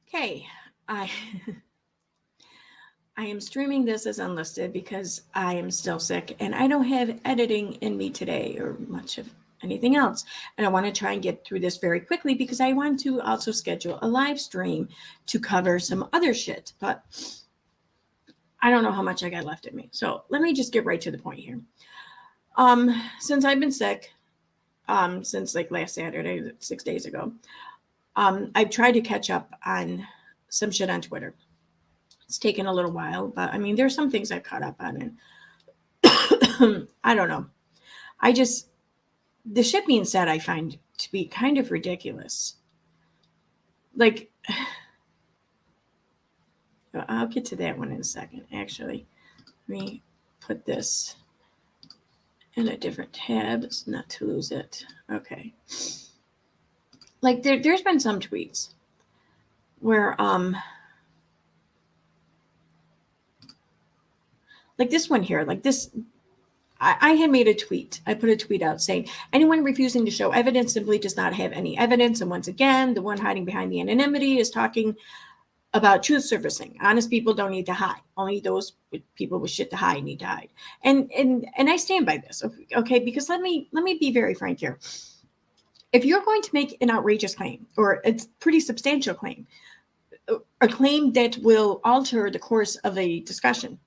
Okay, I I am streaming this as unlisted because I am still sick and I don't have editing in me today or much of anything else. And I want to try and get through this very quickly because I want to also schedule a live stream to cover some other shit. But I don't know how much I got left in me. So let me just get right to the point here. Since I've been sick, since like last Saturday, 6 days ago, I've tried to catch up on some shit on Twitter. It's taken a little while, but I mean, there's some things I've caught up on, and I don't know. I just the shit being said, I find to be kind of ridiculous. Like, I'll get to that one in a second. Actually, let me put this in a different tab, not to lose it. Okay. Like, there's been some tweets where like this one here, like this. I had made a tweet. I put a tweet out saying, anyone refusing to show evidence simply does not have any evidence. And once again, the one hiding behind the anonymity is talking about truth surfacing. Honest people don't need to hide. Only those people with shit to hide need to hide. And I stand by this. Okay, because let me be very frank here. If you're going to make an outrageous claim or a pretty substantial claim, a claim that will alter the course of a discussion,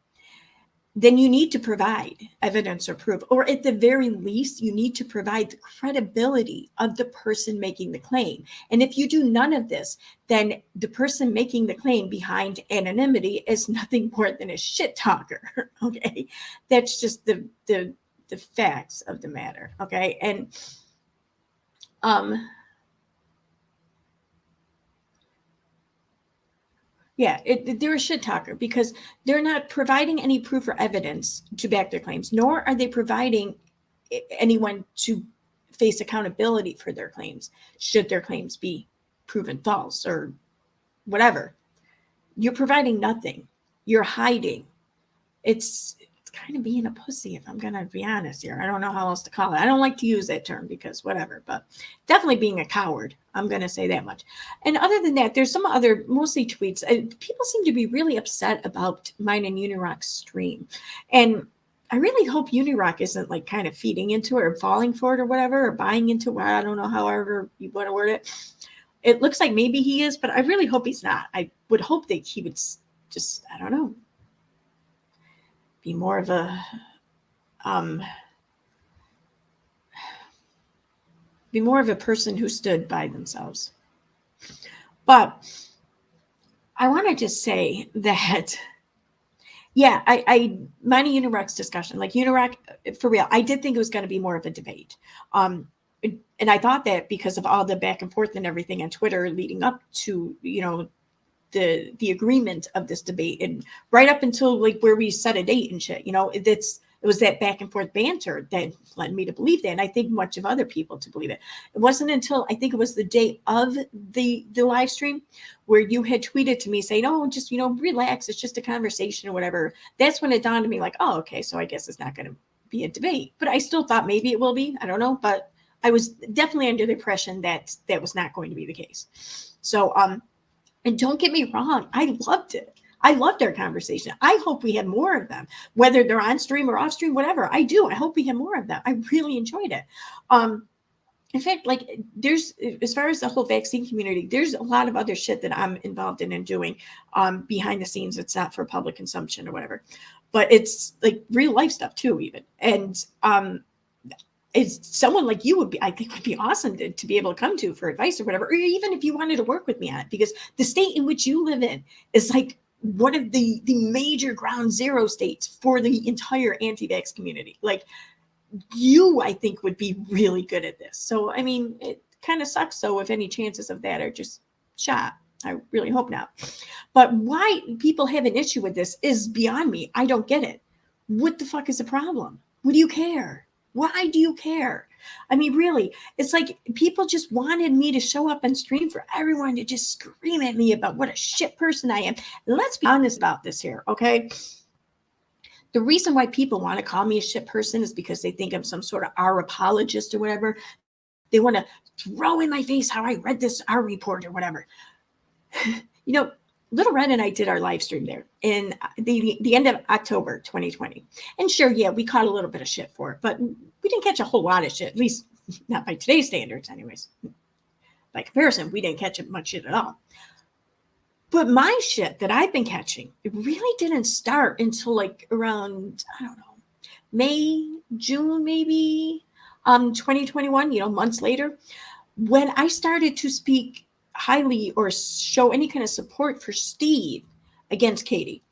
then you need to provide evidence or proof, or at the very least, you need to provide the credibility of the person making the claim. And if you do none of this, then the person making the claim behind anonymity is nothing more than a shit talker. Okay, that's just the facts of the matter. Okay, and yeah, they're a shit talker because they're not providing any proof or evidence to back their claims, nor are they providing anyone to face accountability for their claims, should their claims be proven false or whatever. You're providing nothing. You're hiding. It's kind of being a pussy, if I'm gonna be honest here. I don't know how else to call it. I don't like to use that term because whatever, but definitely being a coward. I'm gonna say that much. And other than that, there's some other mostly tweets. People seem to be really upset about mine and Unirock's stream, and I really hope Unirock isn't like kind of feeding into it or falling for it or whatever, or buying into it. I don't know, however you want to word it. It looks like maybe he is, but I really hope he's not. I would hope that he would just, I don't know, be more of a person who stood by themselves. But I want to just say that, yeah, mine and Unirock's discussion, like Unirock, for real, I did think it was going to be more of a debate. And I thought that because of all the back and forth and everything on Twitter leading up to, the agreement of this debate, and right up until like where we set a date and shit, it was that back and forth banter that led me to believe that, and I think much of other people to believe it. It wasn't until I think it was the day of the live stream where you had tweeted to me saying, "Oh, just relax, it's just a conversation or whatever." That's when it dawned on me, like, oh, okay, so I guess it's not going to be a debate. But I still thought maybe it will be. I don't know, but I was definitely under the impression that that was not going to be the case. So and don't get me wrong, I loved it. I loved our conversation. I hope we have more of them, whether they're on stream or off stream, whatever. I do. I hope we have more of them. I really enjoyed it. In fact, like there's, as far as the whole vaccine community, there's a lot of other shit that I'm involved in and doing behind the scenes. It's not for public consumption or whatever, but it's like real life stuff too, even. And it's someone like you I think would be awesome to be able to come to for advice or whatever, or even if you wanted to work with me on it, because the state in which you live in is like one of the major ground zero states for the entire anti-vax community. Like you, I think, would be really good at this. So, I mean, it kind of sucks. So if any chances of that are just shot, I really hope not. But why people have an issue with this is beyond me. I don't get it. What the fuck is the problem? What do you care? Why do you care? I mean, really, it's like people just wanted me to show up and stream for everyone to just scream at me about what a shit person I am. And let's be honest about this here, okay? The reason why people want to call me a shit person is because they think I'm some sort of R apologist or whatever. They want to throw in my face how I read this R report or whatever. Little Red and I did our live stream there in the end of October 2020. And sure, yeah, we caught a little bit of shit for it, but we didn't catch a whole lot of shit, at least not by today's standards anyways. By comparison, we didn't catch much shit at all. But my shit that I've been catching, it really didn't start until like around, I don't know, May, June, maybe 2021, months later, when I started to speak highly or show any kind of support for Steve against Katie.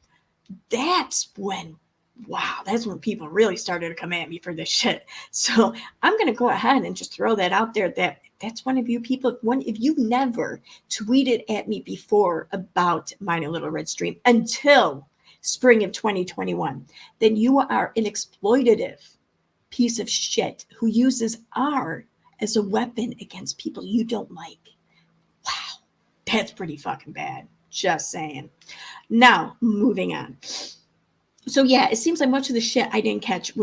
That's when people really started to come at me for this shit. So I'm going to go ahead and just throw that out there, that's one of you people. If you never tweeted at me before about mine a Little Red stream until spring of 2021, then you are an exploitative piece of shit who uses art as a weapon against people you don't like. Wow, that's pretty fucking bad. Just saying. Now, moving on. So yeah, it seems like much of the shit I didn't catch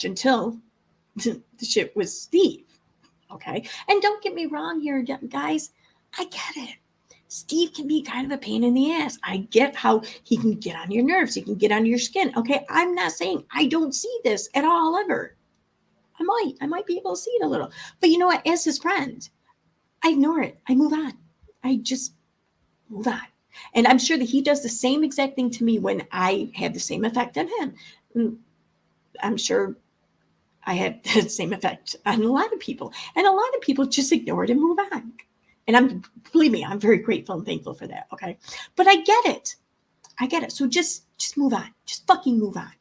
until the shit was Steve. Okay. And don't get me wrong here, guys. I get it. Steve can be kind of a pain in the ass. I get how he can get on your nerves. He can get under your skin. Okay. I'm not saying I don't see this at all ever. I might be able to see it a little. But you know what? As his friend, I ignore it. I move on. I just move on. And I'm sure that he does the same exact thing to me when I have the same effect on him. I'm sure I had the same effect on a lot of people. And a lot of people just ignore it and move on. And believe me, I'm very grateful and thankful for that. Okay. But I get it. So just move on. Just fucking move on.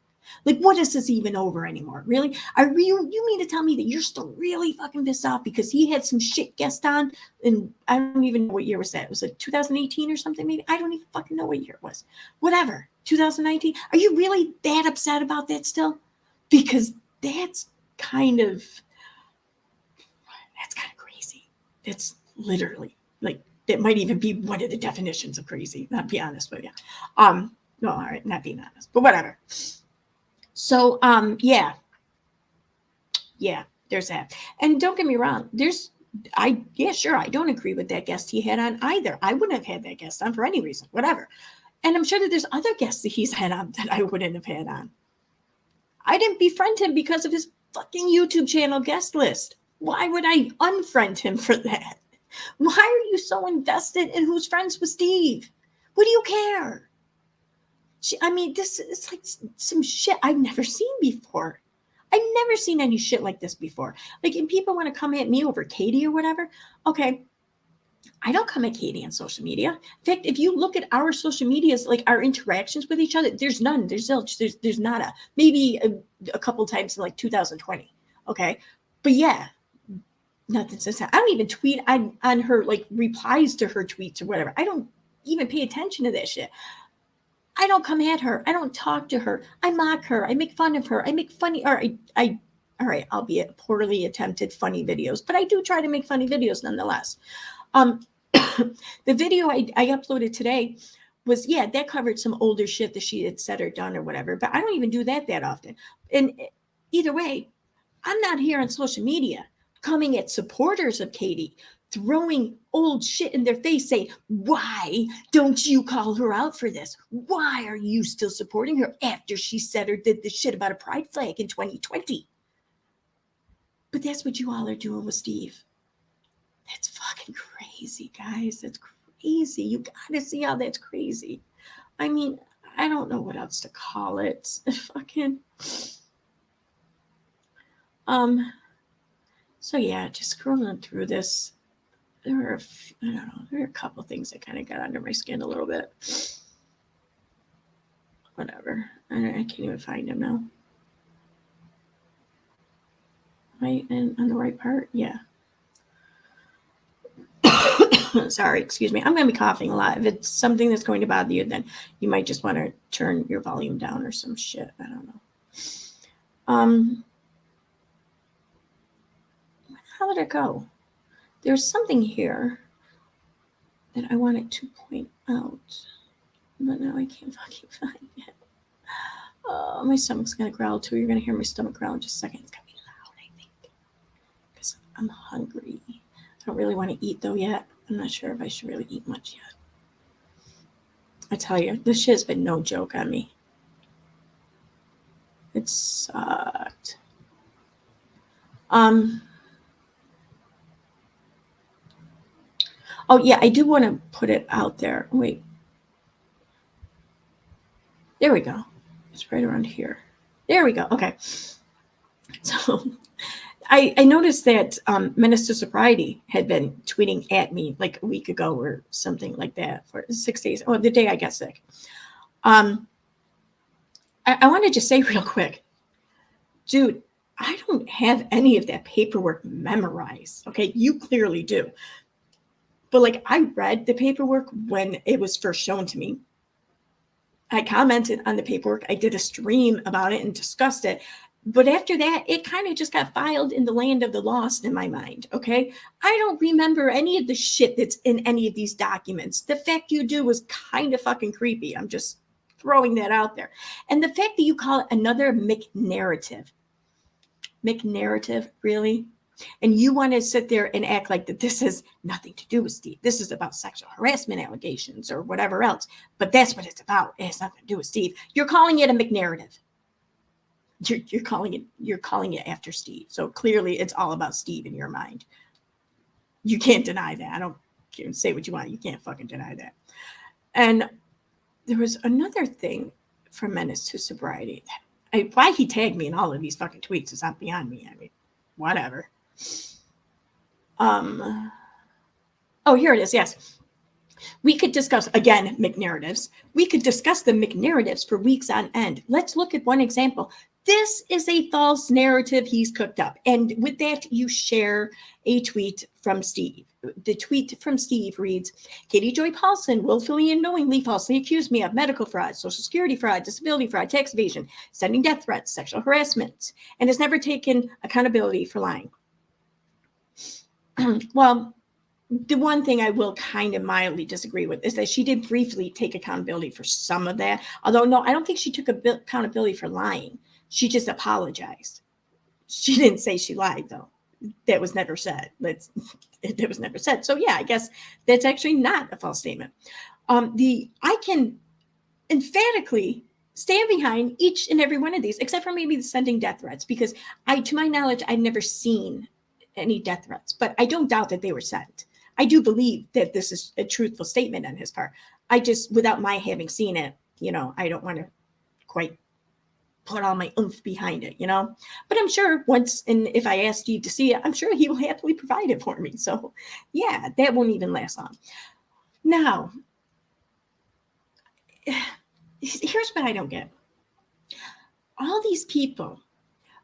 Like, what is this even over anymore? Really? You mean to tell me that you're still really fucking pissed off because he had some shit guest on? And I don't even know what year was that. Was it 2018 or something? Maybe I don't even fucking know what year it was. Whatever. 2019. Are you really that upset about that still? Because that's kind of crazy. That's literally like that might even be one of the definitions of crazy. Not be honest with you. No, all right, not being honest, but whatever. So, yeah, there's that. And don't get me wrong, I don't agree with that guest he had on either. I wouldn't have had that guest on for any reason, whatever. And I'm sure that there's other guests that he's had on that I wouldn't have had on. I didn't befriend him because of his fucking YouTube channel guest list. Why would I unfriend him for that? Why are you so invested in who's friends with Steve? What do you care? This is like some shit I've never seen before. I've never seen any shit like this before. Like, if people want to come at me over Katie or whatever, okay, I don't come at Katie on social media. In fact, if you look at our social medias, like our interactions with each other, there's none. There's zilch. There's nada. Maybe a couple times in like 2020. Okay, but yeah, nothing since that. I don't even tweet on her like replies to her tweets or whatever. I don't even pay attention to that shit. I don't come at her. I don't talk to her. I mock her. I make fun of her. I make funny, or all right, albeit poorly attempted funny videos, but I do try to make funny videos nonetheless. The video I uploaded today was, that covered some older shit that she had said or done or whatever, but I don't even do that often. And either way, I'm not here on social media coming at supporters of Katie, throwing old shit in their face, saying, why don't you call her out for this? Why are you still supporting her after she said or did this shit about a pride flag in 2020? But that's what you all are doing with Steve. That's fucking crazy, guys. That's crazy. You gotta see how that's crazy. I mean, I don't know what else to call it. Fucking. So yeah, just scrolling through this, there are a couple things that kind of got under my skin a little bit. Whatever. I can't even find them now. Am I on the right part? Yeah. Sorry, excuse me. I'm going to be coughing a lot. If it's something that's going to bother you, then you might just want to turn your volume down or some shit. I don't know. How did it go? There's something here that I wanted to point out, but now I can't fucking find it. My stomach's going to growl too. You're going to hear my stomach growl in just a second. It's going to be loud, I think, because I'm hungry. I don't really want to eat though yet. I'm not sure if I should really eat much yet. I tell you, this shit has been no joke on me. It sucked. Oh yeah, I do want to put it out there. Wait. There we go. It's right around here. There we go. Okay. So I noticed that Menace to Sobriety had been tweeting at me like a week ago or something like that for 6 days. Oh, the day I got sick. I want to just say real quick, dude, I don't have any of that paperwork memorized. Okay, you clearly do. But like, I read the paperwork when it was first shown to me. I commented on the paperwork. I did a stream about it and discussed it. But after that, it kind of just got filed in the land of the lost in my mind. Okay. I don't remember any of the shit that's in any of these documents. The fact you do was kind of fucking creepy. I'm just throwing that out there. And the fact that you call it another McNarrative. McNarrative, really? And you want to sit there and act like that this has nothing to do with Steve. This is about sexual harassment allegations or whatever else. But that's what it's about. It has nothing to do with Steve. You're calling it a McNarrative. You're calling it after Steve. So clearly it's all about Steve in your mind. You can't deny that. I don't care, say what you want. You can't fucking deny that. And there was another thing from Menace to Sobriety. Why he tagged me in all of these fucking tweets is not beyond me. I mean, whatever. Oh, here it is. Yes. We could discuss, again, McNarratives. We could discuss the McNarratives for weeks on end. Let's look at one example. This is a false narrative he's cooked up. And with that, you share a tweet from Steve. The tweet from Steve reads, Katie Joy Paulson willfully and knowingly falsely accused me of medical fraud, social security fraud, disability fraud, tax evasion, sending death threats, sexual harassment, and has never taken accountability for lying. Well, the one thing I will kind of mildly disagree with is that she did briefly take accountability for some of that. Although, no, I don't think she took accountability for lying. She just apologized. She didn't say she lied, though. That was never said. That was never said. So, yeah, I guess that's actually not a false statement. I can emphatically stand behind each and every one of these, except for maybe the sending death threats, because to my knowledge, I've never seen any death threats, but I don't doubt that they were sent. I do believe that this is a truthful statement on his part. I just, without my having seen it, I don't want to quite put all my oomph behind it, but I'm sure once, and if I ask Steve to see it, I'm sure he will happily provide it for me. So yeah, that won't even last long. Now, here's what I don't get. All these people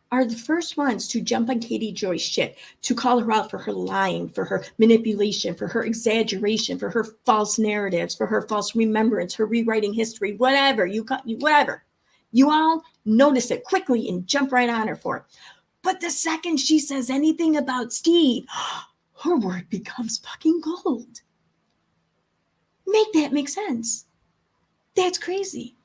are the first ones to jump on Katie Joy's shit, to call her out for her lying, for her manipulation, for her exaggeration, for her false narratives, for her false remembrance, her rewriting history, whatever. Whatever. You all notice it quickly and jump right on her for it. But the second she says anything about Steve, her word becomes fucking gold. Make that make sense. That's crazy.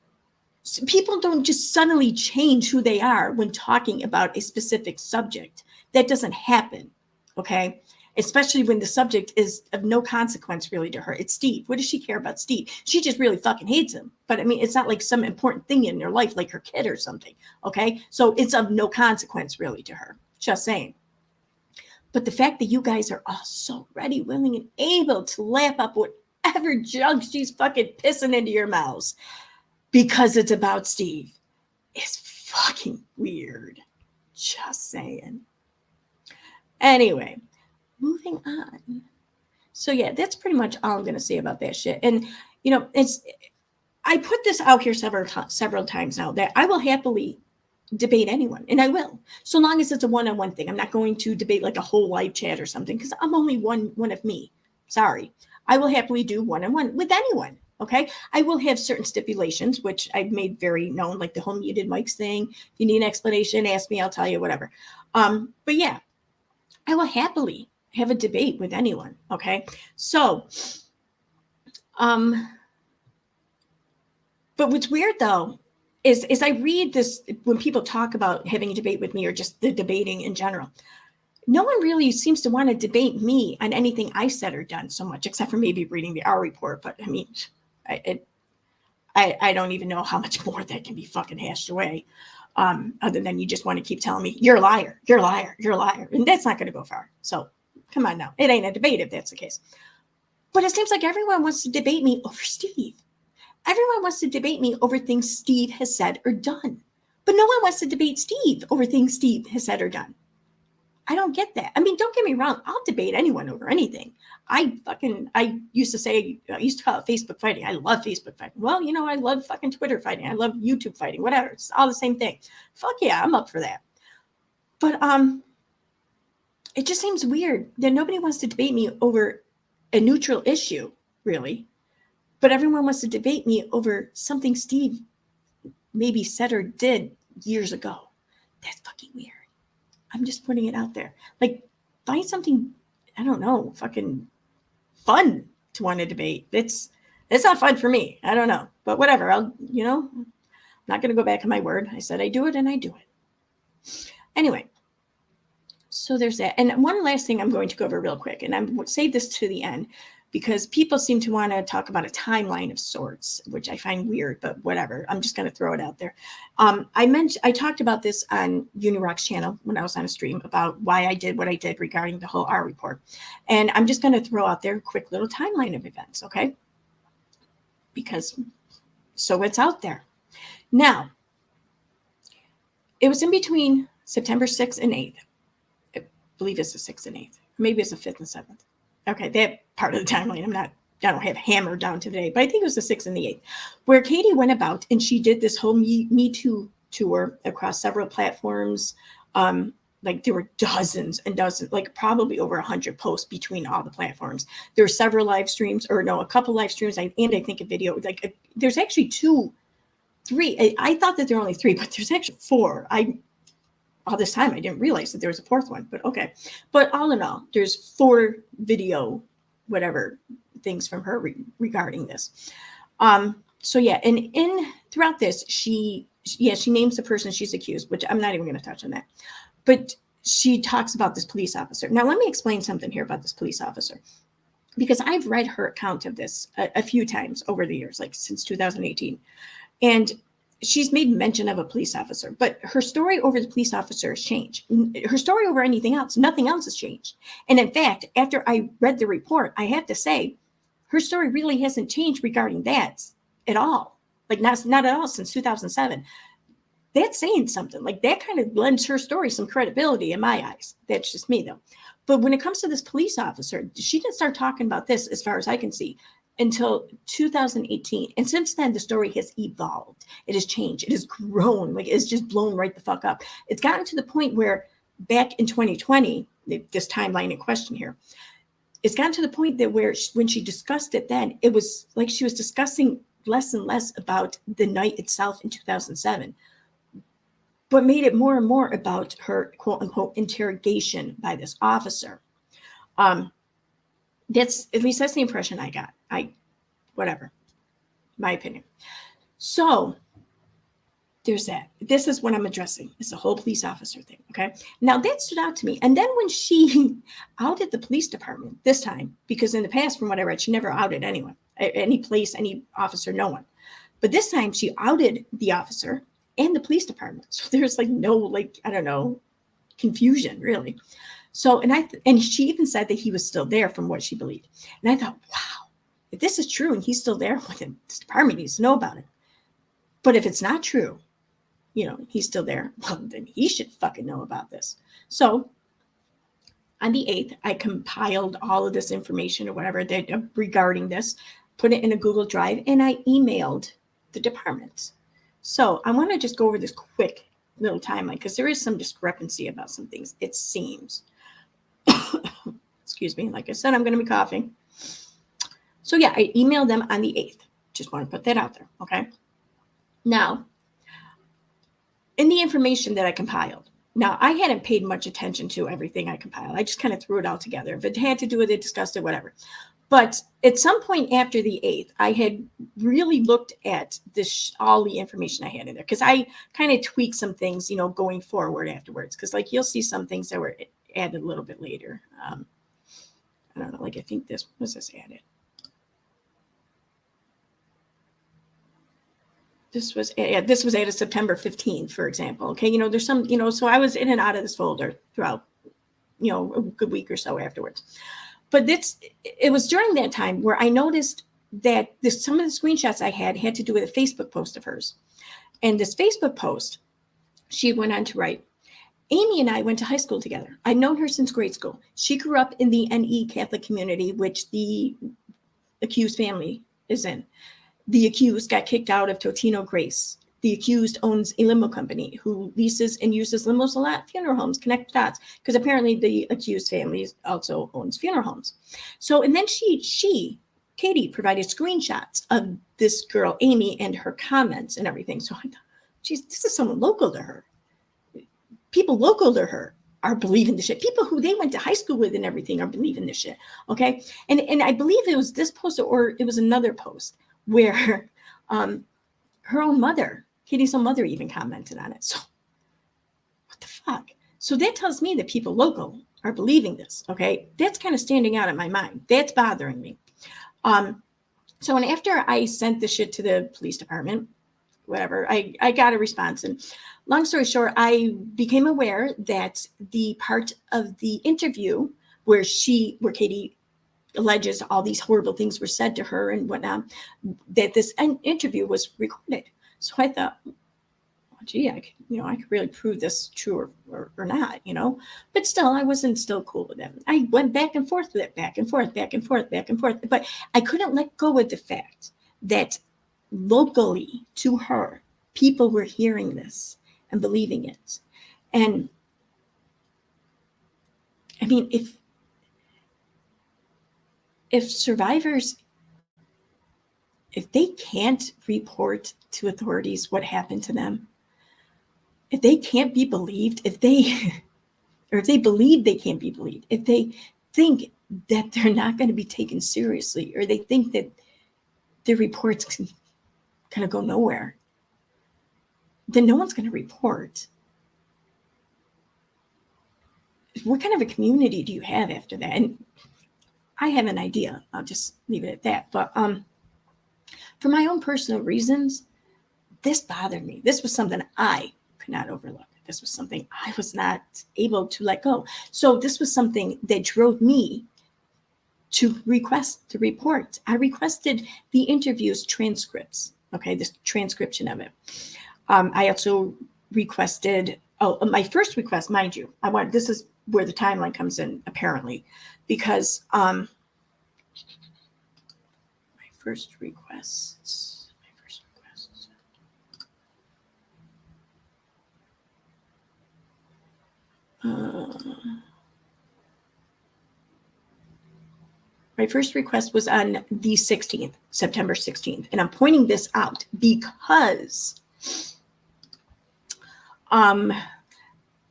So people don't just suddenly change who they are when talking about a specific subject. That doesn't happen, okay? Especially when the subject is of no consequence really to her. It's Steve. What does she care about Steve? She just really fucking hates him. But I mean, it's not like some important thing in her life, like her kid or something, okay? So it's of no consequence really to her. Just saying. But the fact that you guys are all so ready, willing, and able to lap up whatever junk she's fucking pissing into your mouths because it's about Steve is fucking weird. Just saying. Anyway, moving on. So yeah, that's pretty much all I'm going to say about that shit. And I put this out here several times now that I will happily debate anyone, and I will, so long as it's a one-on-one thing. I'm not going to debate like a whole live chat or something, because I'm only one of me. Sorry. I will happily do one-on-one with anyone. Okay. I will have certain stipulations, which I've made very known, like the whole muted mics thing. If you need an explanation, ask me, I'll tell you, whatever. But yeah, I will happily have a debate with anyone. Okay. So, but what's weird though, is I read this, when people talk about having a debate with me or just the debating in general, no one really seems to want to debate me on anything I said or done so much, except for maybe reading the R report. But I mean, I don't even know how much more that can be fucking hashed away. Other than you just want to keep telling me, you're a liar, you're a liar, you're a liar. And that's not going to go far. So come on now. It ain't a debate if that's the case. But it seems like everyone wants to debate me over Steve. Everyone wants to debate me over things Steve has said or done. But no one wants to debate Steve over things Steve has said or done. I don't get that. I mean, don't get me wrong. I'll debate anyone over anything. I used to call it Facebook fighting. I love Facebook fighting. Well, I love fucking Twitter fighting. I love YouTube fighting, whatever. It's all the same thing. Fuck yeah, I'm up for that. But it just seems weird that nobody wants to debate me over a neutral issue, really. But everyone wants to debate me over something Steve maybe said or did years ago. That's fucking weird. I'm just putting it out there. Like, find something, I don't know, fucking fun to want to debate. It's not fun for me. I don't know. But whatever. I'm not going to go back on my word. I said I do it and I do it. Anyway, so there's that. And one last thing I'm going to go over real quick, and I'm save this to the end, because people seem to want to talk about a timeline of sorts, which I find weird, but whatever. I'm just going to throw it out there. I talked about this on Unirock's channel when I was on a stream about why I did what I did regarding the whole R report. And I'm just going to throw out there a quick little timeline of events, okay? Because so it's out there. Now, it was in between September 6th and 8th. I believe it's the 6th and 8th. Maybe it's the 5th and 7th. Okay, that part of the timeline I don't have hammered down today, but I think it was the 6th and the 8th, where Katie went about and she did this whole Me Too tour across several platforms. Like there were dozens and dozens, like probably over 100 posts between all the platforms. There were several live streams, a couple live streams, and I think a video. There's actually 3. I thought that there were only 3, but there's actually 4. All this time I didn't realize that there was a 4th one, but okay. But all in all, there's 4 video, whatever things from her regarding this. So yeah, and throughout this, she names the person she's accused, which I'm not even going to touch on that. But she talks about this police officer. Now, let me explain something here about this police officer, because I've read her account of this a few times over the years, like since 2018. And she's made mention of a police officer, but her story over the police officer has changed. Her story over anything else, nothing else has changed. And in fact, after I read the report, I have to say, her story really hasn't changed regarding that at all. Like not at all since 2007. That's saying something. Like that kind of lends her story some credibility in my eyes. That's just me though. But when it comes to this police officer, she didn't start talking about this, as far as I can see, until 2018. And since then, the story has evolved. It has changed. It has grown. Like it's just blown right the fuck up. It's gotten to the point where back in 2020, this timeline in question here, it's gotten to the point that when she discussed it then, it was like she was discussing less and less about the night itself in 2007, but made it more and more about her quote unquote interrogation by this officer. That's the impression I got. Whatever, my opinion. So there's that. This is what I'm addressing. It's the whole police officer thing. Okay. Now that stood out to me. And then when she outed the police department this time, because in the past, from what I read, she never outed anyone, any place, any officer, no one. But this time she outed the officer and the police department. So there's no, I don't know, confusion really. So, and she even said that he was still there from what she believed. And I thought, wow, if this is true and he's still there, well, then this department needs to know about it. But if it's not true, he's still there, well, then he should fucking know about this. So on the 8th, I compiled all of this information or whatever regarding this, put it in a Google Drive, and I emailed the department. So I want to just go over this quick little timeline because there is some discrepancy about some things, it seems. Excuse me. Like I said, I'm going to be coughing. So yeah, I emailed them on the 8th. Just want to put that out there. Okay. Now, in the information that I compiled, now I hadn't paid much attention to everything I compiled. I just kind of threw it all together. If it had to do with it, discussed it, whatever. But at some point after the 8th, I had really looked at all the information I had in there because I kind of tweaked some things, going forward afterwards. Because you'll see some things that were added a little bit later. I don't know. I think this was added. this was added September 15th, for example. Okay, there's some, so I was in and out of this folder throughout, a good week or so afterwards. But it was during that time where I noticed that some of the screenshots I had to do with a Facebook post of hers. And this Facebook post, she went on to write, Amy and I went to high school together. I've known her since grade school. She grew up in the NE Catholic community, which the accused family is in. The accused got kicked out of Totino Grace. The accused owns a limo company who leases and uses limos a lot, funeral homes, connect dots, because apparently the accused family also owns funeral homes. So, and then Katie, provided screenshots of this girl, Amy, and her comments and everything. So I thought, geez, this is someone local to her. People local to her are believing this shit. People who they went to high school with and everything are believing this shit. Okay. And I believe it was this post or it was another post where her own mother, Katie's own mother, even commented on it. So what the fuck? So that tells me that people local are believing this. Okay. That's kind of standing out in my mind. That's bothering me. So and after I sent the shit to the police department, whatever, I got a response. And long story short, I became aware that the part of the interview where Katie alleges all these horrible things were said to her and whatnot, that this interview was recorded. So I thought, gee, I could really prove this true or not, but still, I wasn't still cool with him. I went back and forth with it, back and forth, but I couldn't let go of the fact that locally to her, people were hearing this and believing it. And I mean, if survivors, if they can't report to authorities what happened to them, if they can't be believed, if they believe they can't be believed, if they think that they're not going to be taken seriously, or they think that their reports can kind of go nowhere, then no one's going to report. What kind of a community do you have after that? And I have an idea. I'll just leave it at that. But for my own personal reasons, this bothered me. This was something I could not overlook. This was something I was not able to let go. So this was something that drove me to request the report. I requested the interview's transcripts, okay, this transcription of it. I also requested, my first request, mind you, this is where the timeline comes in, apparently, because my first requests. My first request was on the 16th, September 16th. And I'm pointing this out because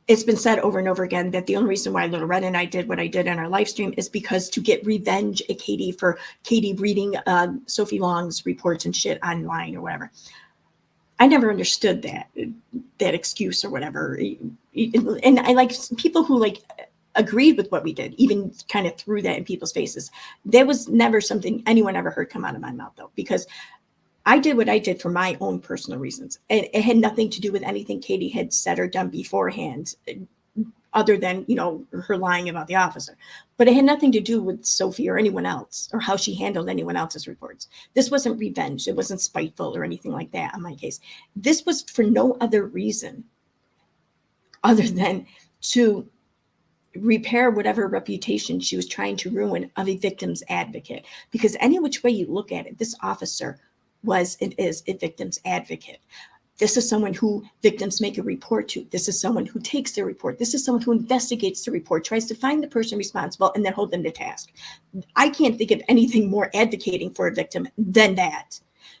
it's been said over and over again that the only reason why Little Red and I did what I did on our live stream is because to get revenge at Katie for Katie reading Sophie Long's reports and shit online or whatever. I never understood that excuse or whatever. And I like people who agreed with what we did, even kind of threw that in people's faces. That was never something anyone ever heard come out of my mouth, though, because I did what I did for my own personal reasons. It had nothing to do with anything Katie had said or done beforehand, other than, her lying about the officer. But it had nothing to do with Sophie or anyone else, or how she handled anyone else's reports. This wasn't revenge. It wasn't spiteful or anything like that in my case. This was for no other reason other than to repair whatever reputation she was trying to ruin of a victim's advocate. Because any which way you look at it, this officer was and is a victim's advocate. This is someone who victims make a report to. This is someone who takes the report. This is someone who investigates the report, tries to find the person responsible, and then hold them to task. I can't think of anything more advocating for a victim than that.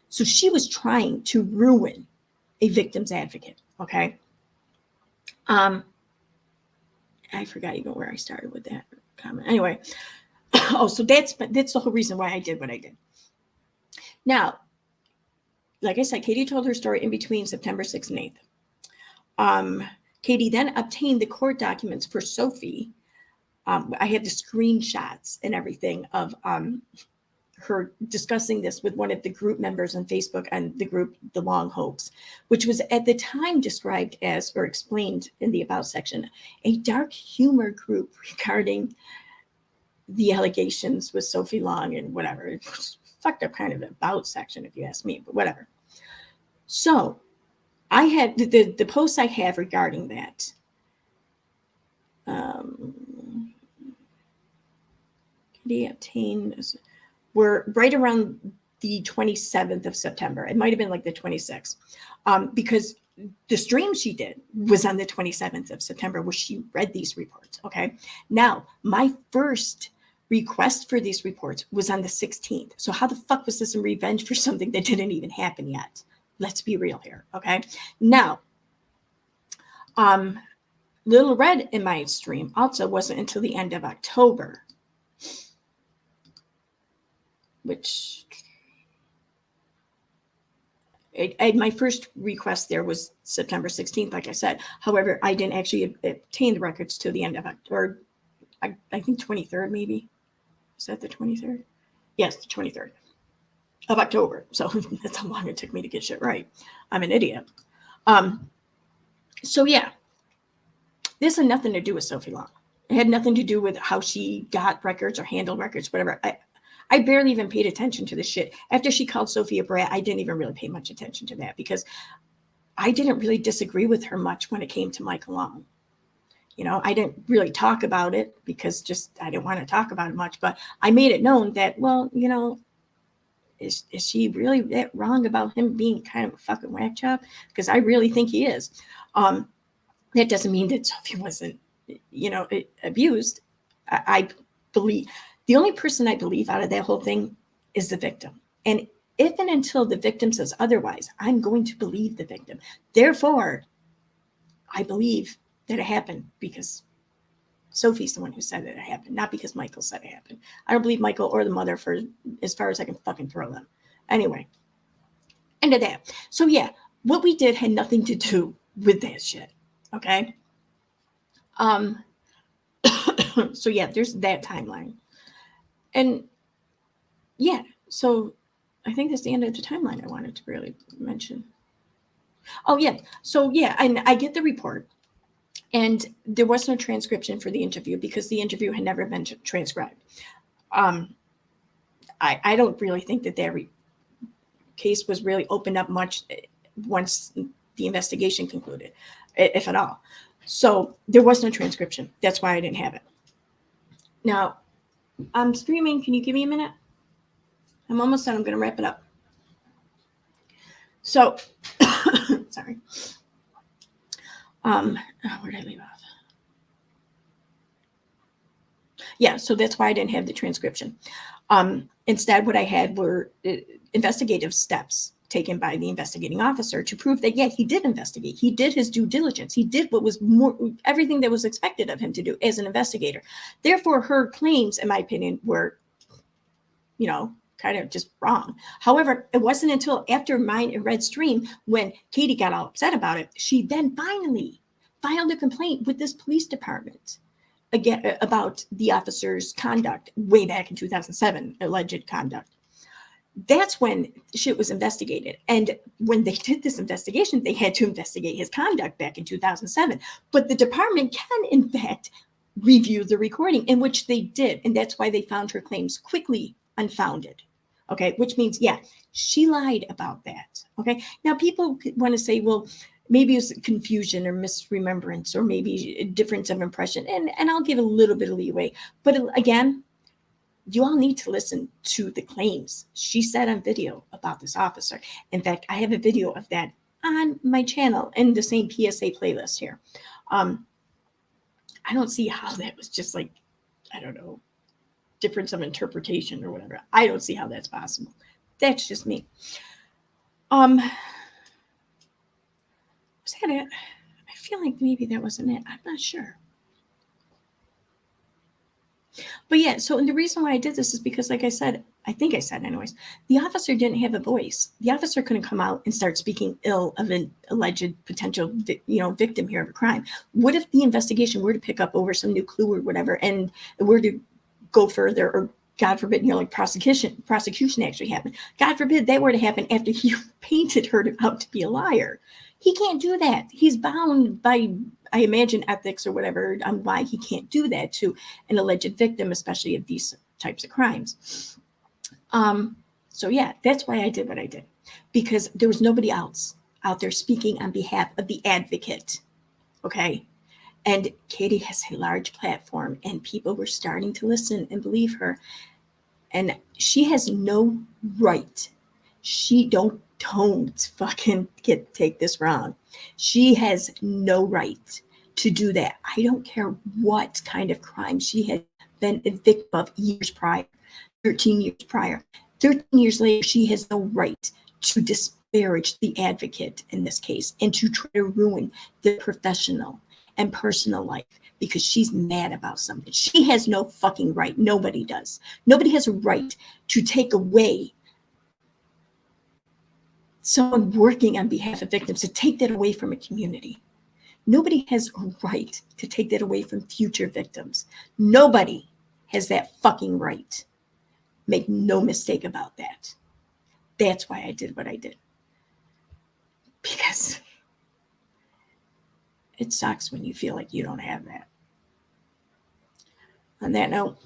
So she was trying to ruin a victim's advocate, okay? I forgot even where I started with that comment. Anyway, so that's the whole reason why I did what I did. Now, like I said, Katie told her story in between September 6th and 8th. Katie then obtained the court documents for Sophie. I had the screenshots and everything of her discussing this with one of the group members on Facebook and the group, The Long Hoax, which was at the time described as, or explained in the About section, a dark humor group regarding the allegations with Sophie Long and whatever. It was fucked up kind of About section, if you ask me, but whatever. So I had the posts I have regarding that. They obtained were right around the 27th of September. It might have been like the 26th, because the stream she did was on the 27th of September, where she read these reports. Okay. Now, my first request for these reports was on the 16th. So how the fuck was this in revenge for something that didn't even happen yet? Let's be real here. Okay. Now, Little Red in my stream also wasn't until the end of October, which my first request there was September 16th, like I said. However, I didn't actually obtain the records till the end of October, I think 23rd maybe. Is that the 23rd? Yes, the 23rd of October. So that's how long it took me to get shit right. I'm an idiot. So yeah, this had nothing to do with Sophie Long. It had nothing to do with how she got records or handled records, whatever. I barely even paid attention to this shit. After she called Sophie a brat, I didn't even really pay much attention to that, because I didn't really disagree with her much when it came to Michael Long. You know, I didn't really talk about it because just I didn't want to talk about it much, but I made it known that, well, you know, is she really that wrong about him being kind of a fucking whack job? Because I really think he is. That doesn't mean that Sophie wasn't, you know, abused. I believe the only person I believe out of that whole thing is the victim. And if and until the victim says otherwise, I'm going to believe the victim. Therefore, I believe that it happened because Sophie's the one who said that it happened, not because Michael said it happened. I don't believe Michael or the mother for as far as I can fucking throw them. Anyway, end of that. So yeah, what we did had nothing to do with that shit. Okay. So yeah, there's that timeline. And yeah, so I think that's the end of the timeline I wanted to really mention. Oh yeah. So yeah, and I get the report. And there was no transcription for the interview because the interview had never been transcribed. I don't really think that their case was really opened up much once the investigation concluded, if at all. So there was no transcription. That's why I didn't have it. Now, I'm streaming. Can you give me a minute? I'm almost done. I'm going to wrap it up. So, sorry. Where did I leave off? Yeah, so that's why I didn't have the transcription. Instead, what I had were investigative steps taken by the investigating officer to prove that, yeah, he did investigate. He did his due diligence. He did what was everything that was expected of him to do as an investigator. Therefore, her claims, in my opinion, were, you know, kind of just wrong. However, it wasn't until after mine and Red's stream when Katie got all upset about it, she then finally filed a complaint with this police department again about the officer's conduct way back in 2007, alleged conduct. That's when shit was investigated. And when they did this investigation, they had to investigate his conduct back in 2007. But the department can, in fact, review the recording, in which they did. And that's why they found her claims quickly unfounded. Okay, which means, yeah, she lied about that. Okay, now people want to say, well, maybe it's confusion or misremembrance or maybe a difference of impression. And I'll give a little bit of leeway. But again, you all need to listen to the claims she said on video about this officer. In fact, I have a video of that on my channel in the same PSA playlist here. I don't see how that was just like, I don't know, difference of interpretation or whatever. I don't see how that's possible. That's just me. Was that it? I feel like maybe that wasn't it. I'm not sure. But yeah, so the reason why I did this is because, like I said, I think I said anyways, the officer didn't have a voice. The officer couldn't come out and start speaking ill of an alleged potential, victim here of a crime. What if the investigation were to pick up over some new clue or whatever, and were to go further or God forbid, like prosecution actually happened. God forbid that were to happen after you painted her out to be a liar. He can't do that. He's bound by, I imagine, ethics or whatever on why he can't do that to an alleged victim, especially of these types of crimes. So yeah, that's why I did what I did, because there was nobody else out there speaking on behalf of the advocate. Okay. And Katie has a large platform, and people were starting to listen and believe her. And she has no right. She don't fucking take this wrong. She has no right to do that. I don't care what kind of crime she had been a victim of years prior, 13 years prior. 13 years later, she has no right to disparage the advocate in this case and to try to ruin the professional and personal life because she's mad about something. She has no fucking right. Nobody does. Nobody has a right to take away someone working on behalf of victims, to take that away from a community. Nobody has a right to take that away from future victims. Nobody has that fucking right. Make no mistake about that. That's why I did what I did. Because it sucks when you feel like you don't have that. On that note,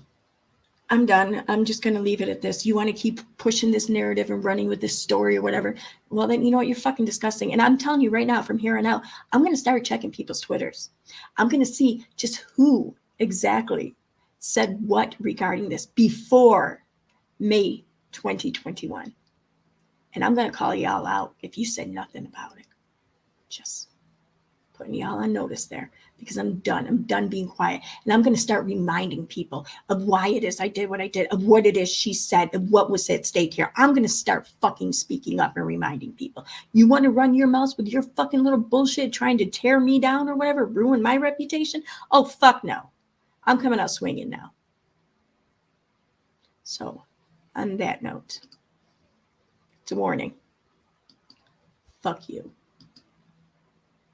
I'm done. I'm just going to leave it at this. You want to keep pushing this narrative and running with this story or whatever? Well, then you know what? You're fucking disgusting. And I'm telling you right now, from here on out, I'm going to start checking people's Twitters. I'm going to see just who exactly said what regarding this before May 2021. And I'm going to call y'all out if you said nothing about it. Just putting y'all on notice there, because I'm done. I'm done being quiet. And I'm going to start reminding people of why it is I did what I did, of what it is she said, of what was at stake here. I'm going to start fucking speaking up and reminding people. You want to run your mouth with your fucking little bullshit trying to tear me down or whatever, ruin my reputation? Oh, fuck no. I'm coming out swinging now. So, on that note, it's a warning. Fuck you.